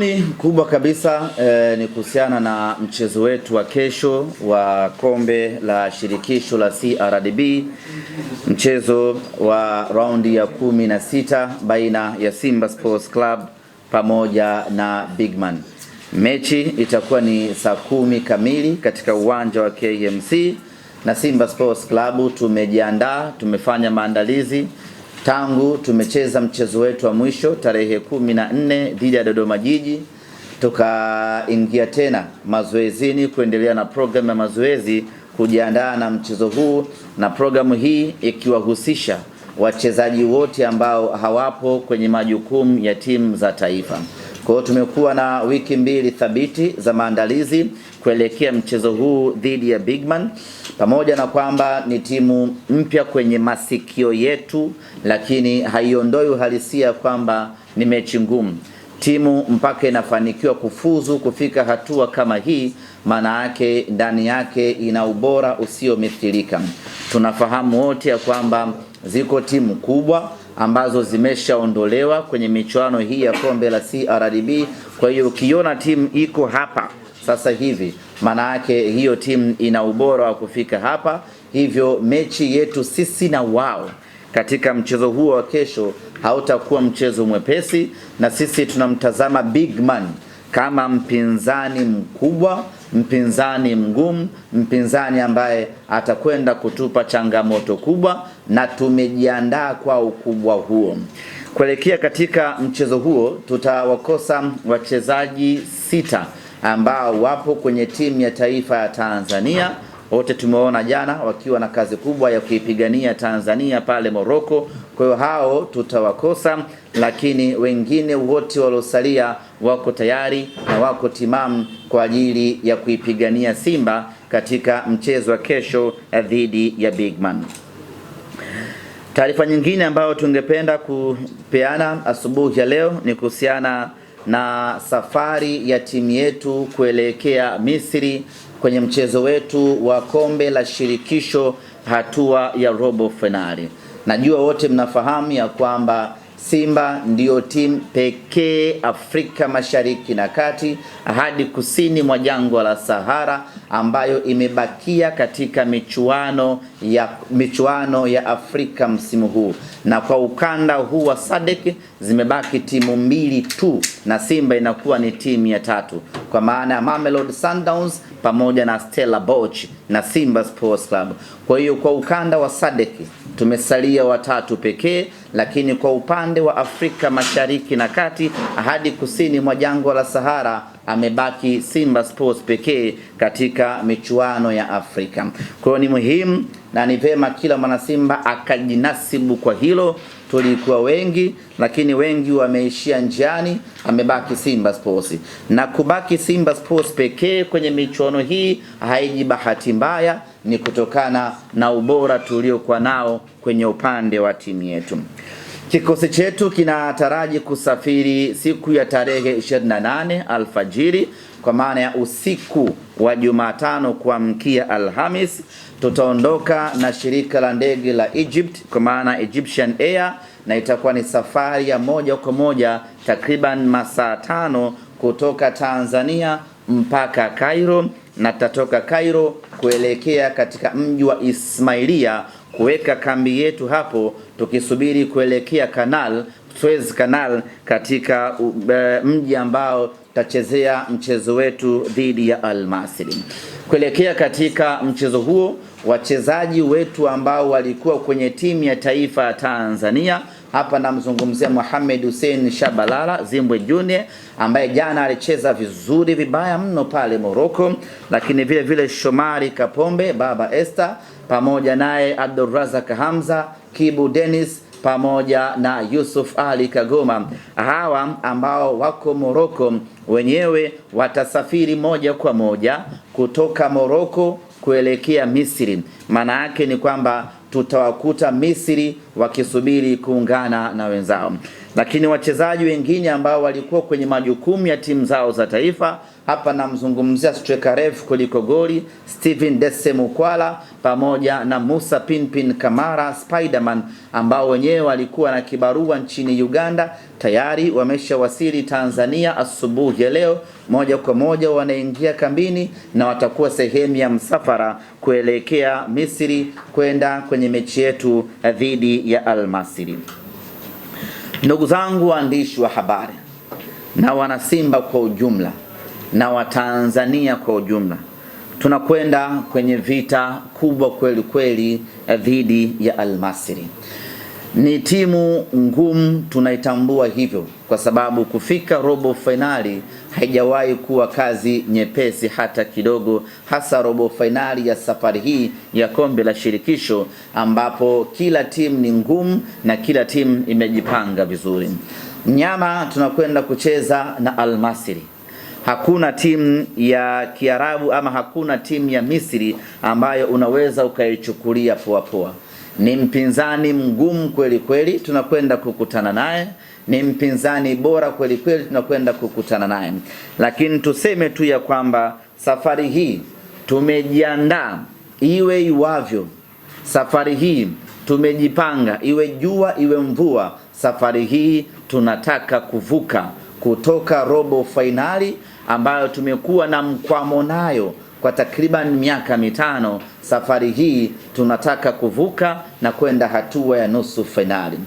Ujumuni kubwa kabisa ni kuhusiana na mchezo wetu wa kesho wa kombe la shirikisho la CRDB, mchezo wa raundi ya 16 baina ya Simba Sports Club pamoja na Bigman. Mechi itakuwa ni saa 10 kamili katika uwanja wa KMC, na Simba Sports Club tumejiandaa, tumefanya maandalizi tangu tumecheza mchezo wetu wa mwisho tarehe 14 dhidi ya Dodoma Jiji. Tukaingia tena mazoezini kuendelea na programu ya mazoezi kujiandaa na mchezo huu, na programu hii ikiwahusisha wachezaji wote ambao hawapo kwenye majukumu ya timu za taifa. Kwa hiyo tumekuwa na wiki mbili thabiti za maandalizi kuelekea mchezo huu dhidi ya Bigman, pamoja na kwamba ni timu mpya kwenye masikio yetu, lakini haiondoi uhalisia kwamba ni mechi ngumu. Timu mpaka inafanikiwa kufuzu kufika hatua kama hii, maana yake ndani yake ina ubora usiomithilika. Tunafahamu wote ya kwamba ziko timu kubwa ambazo zimeshaondolewa kwenye michuano hii ya kombe la CRDB. Kwa hiyo ukiona timu iko hapa sasa hivi, maana yake hiyo timu ina ubora wa kufika hapa. Hivyo mechi yetu sisi na wao katika mchezo huo wa kesho hautakuwa mchezo mwepesi, na sisi tunamtazama Bigman kama mpinzani mkubwa, mpinzani mgumu, mpinzani ambaye atakwenda kutupa changamoto kubwa, na tumejiandaa kwa ukubwa huo. Kuelekea katika mchezo huo tutawakosa wachezaji 6 ambao wapo kwenye timu ya taifa ya Tanzania. Wote tumeona jana wakiwa na kazi kubwa ya kuipigania Tanzania pale Morocco. Kwa hiyo hao tutawakosa, lakini wengine wote waliosalia wako tayari na wako timamu kwa ajili ya kuipigania Simba katika mchezo wa kesho dhidi ya Bigman. Taarifa nyingine ambayo tungependa kupeana asubuhi ya leo ni kuhusiana na safari ya timu yetu kuelekea Misri kwenye mchezo wetu wa kombe la shirikisho hatua ya robo finali. Najua wote mnafahamu ya kwamba Simba ndiyo timu pekee Afrika Mashariki na Kati hadi kusini mwa jangwa la Sahara ambayo imebakia katika michuano ya Afrika msimu huu. Na kwa ukanda huu wa SADC zimebaki timu 2 tu, na Simba inakuwa ni timu ya 3, kwa maana ya Mamelodi Sundowns pamoja na Stellenbosch na Simba Sports Club. Kwa hiyo kwa ukanda wa SADC tumesalia 3 pekee, lakini kwa upande wa Afrika Mashariki na Kati hadi kusini mwa jangwa la Sahara amebaki Simba Sports pekee katika michuano ya Afrika. Kwa hiyo ni muhimu na ni vema kila mwana Simba akajinasibu kwa hilo. Tulikuwa wengi, lakini wengi wameishia njiani, amebaki Simba Sports. Na kubaki Simba Sports pekee kwenye michuano hii haiji bahati mbaya, ni kutokana na ubora tuliokuwa nao kwenye upande wa timu yetu. Kikosi chetu kinataraji kusafiri siku ya tarehe 28 alfajiri, kwa maana ya usiku wa Jumatano kuamkia Alhamis. Tutaondoka na shirika la ndege la Egypt, kwa maana Egyptian Air, na itakuwa ni safari ya moja kwa moja takriban masaa 5 kutoka Tanzania mpaka Cairo, na tutatoka Cairo kuelekea katika mji wa Ismailia kuweka kambi yetu hapo, tukisubiri kuelekea Suez Canal katika mji ambao tutachezea mchezo wetu dhidi ya Al Masry. Kuelekea katika mchezo huo, wachezaji wetu ambao walikuwa kwenye timu ya taifa ya Tanzania, hapa namzungumzia Mohamed Hussein Shabalala Zimbwe Junior, ambaye jana alicheza vizuri vibaya mno pale Morocco, lakini vile vile Shomari Kapombe Baba Esther, pamoja naye Abdulrazak Hamza, Kibu Dennis, pamoja na Yusuf Ali Kagoma. Hawa ambao wako Morocco wenyewe watasafiri moja kwa moja kutoka Morocco kuelekea Misri. Maana yake ni kwamba tutawakuta Misri wakisubiri kuungana na wenzao. Lakini wachezaji wengine ambao walikuwa kwenye majukumu ya timu zao za taifa, hapa namzungumzia striker refu kuliko goli Steven Dese Mukwala pamoja na Musa Pinpin Kamara Spiderman, ambao wenyewe walikuwa na kibarua nchini Uganda, tayari wameshawasili Tanzania asubuhi ya leo. Moja kwa moja wanaingia kambini na watakuwa sehemu ya msafara kuelekea Misri kwenda kwenye mechi yetu dhidi ya Al Masry. Ndugu zangu waandishi wa habari na wanasimba kwa ujumla na Watanzania kwa ujumla, tunakwenda kwenye vita kubwa kweli kweli dhidi ya Al Masry. Ni timu ngumu, tunaitambua hivyo, kwa sababu kufika robo finali haijawahi kuwa kazi nyepesi hata kidogo, hasa robo finali ya safari hii ya kombe la shirikisho, ambapo kila timu ni ngumu na kila timu imejipanga vizuri. Nyama tunakwenda kucheza na Al Masry. Hakuna timu ya Kiarabu ama hakuna timu ya Misri ambayo unaweza ukaichukulia poa poa. Ni mpinzani mgumu kweli kweli tunakwenda kukutana naye, ni mpinzani bora kweli kweli tunakwenda kukutana naye. Lakini tuseme tu ya kwamba safari hii tumejiandaa iwe iwavyo. Safari hii tumejipanga iwe jua iwe mvua. Safari hii tunataka kuvuka kutoka robo finali ambayo tumekuwa na mkwamo nayo kwa takriban miaka mitano. Safari hii tunataka kuvuka na kwenda hatua ya nusu finali.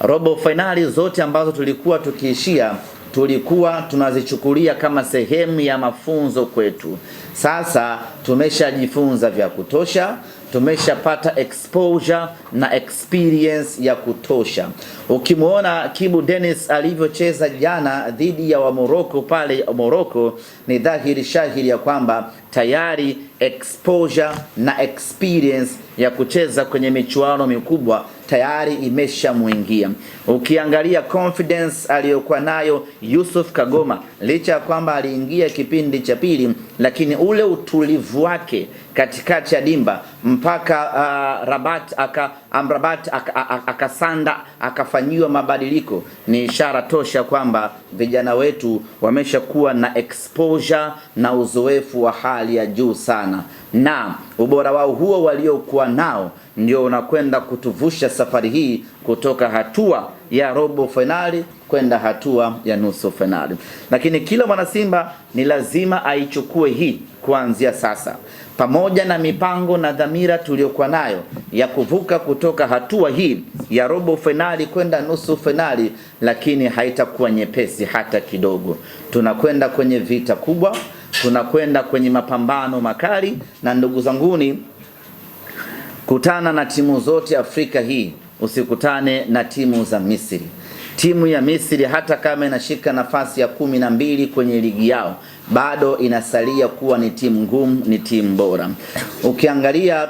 Robo finali zote ambazo tulikuwa tukiishia, tulikuwa tunazichukulia kama sehemu ya mafunzo kwetu. Sasa tumeshajifunza vya kutosha, tumeshapata exposure na experience ya kutosha. Ukimuona Kibu Dennis alivyocheza jana dhidi ya wa Morocco pale Morocco, ni dhahiri shahiri ya kwamba tayari exposure na experience ya kucheza kwenye michuano mikubwa tayari imeshamuingia. Ukiangalia confidence aliyokuwa nayo Yusuf Kagoma, licha ya kwamba aliingia kipindi cha pili, lakini ule utulivu wake katikati ya dimba mpaka Rabat akasanda akafanyiwa mabadiliko, ni ishara tosha kwamba vijana wetu wameshakuwa na exposure na uzoefu wa hali ya juu sana, na ubora wao huo waliokuwa nao ndio unakwenda kutuvusha safari hii kutoka hatua ya robo finali kwenda hatua ya nusu finali. Lakini kila mwana Simba ni lazima aichukue hii kuanzia sasa, pamoja na mipango na dhamira tuliyokuwa nayo ya kuvuka kutoka hatua hii ya robo finali kwenda nusu finali, lakini haitakuwa nyepesi hata kidogo. Tunakwenda kwenye vita kubwa, tunakwenda kwenye mapambano makali, na ndugu zanguni, kutana na timu zote Afrika hii, usikutane na timu za Misri. Timu ya Misri hata kama inashika nafasi ya 12 kwenye ligi yao, bado inasalia kuwa ni timu ngumu, ni timu bora. Ukiangalia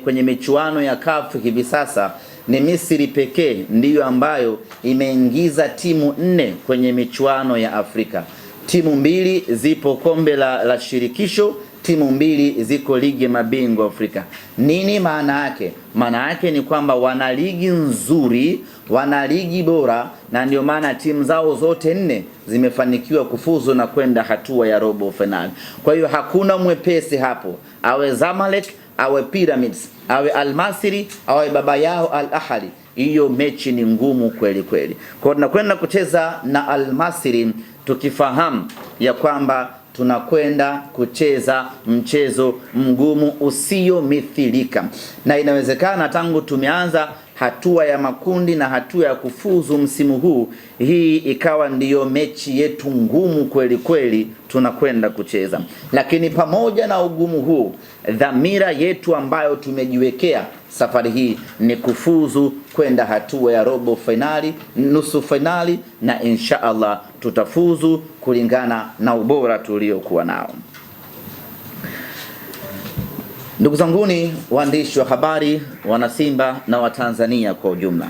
kwenye michuano ya CAF hivi sasa, ni Misri pekee ndiyo ambayo imeingiza timu 4 kwenye michuano ya Afrika. Timu 2 zipo kombe la shirikisho, timu 2 ziko ligi mabingwa Afrika. Nini maana yake? Maana yake ni kwamba wana ligi nzuri, wana ligi bora, na ndio maana timu zao zote 4 zimefanikiwa kufuzu na kwenda hatua ya robo finali. Kwa hiyo hakuna mwepesi hapo, awe Zamalek, awe Pyramids, awe Al Masry, awe baba yao Al Ahly. Hiyo mechi ni ngumu kweli kweli. Kwa hiyo tunakwenda kucheza na Al Masry tukifahamu ya kwamba tunakwenda kucheza mchezo mgumu usiomithilika, na inawezekana tangu tumeanza hatua ya makundi na hatua ya kufuzu msimu huu, hii ikawa ndiyo mechi yetu ngumu kweli kweli tunakwenda kucheza. Lakini pamoja na ugumu huu, dhamira yetu ambayo tumejiwekea safari hii ni kufuzu kwenda hatua ya robo finali, nusu finali, na insha Allah tutafuzu kulingana na ubora tuliokuwa nao. Ndugu zanguni waandishi wa habari, wana Simba na Watanzania kwa ujumla,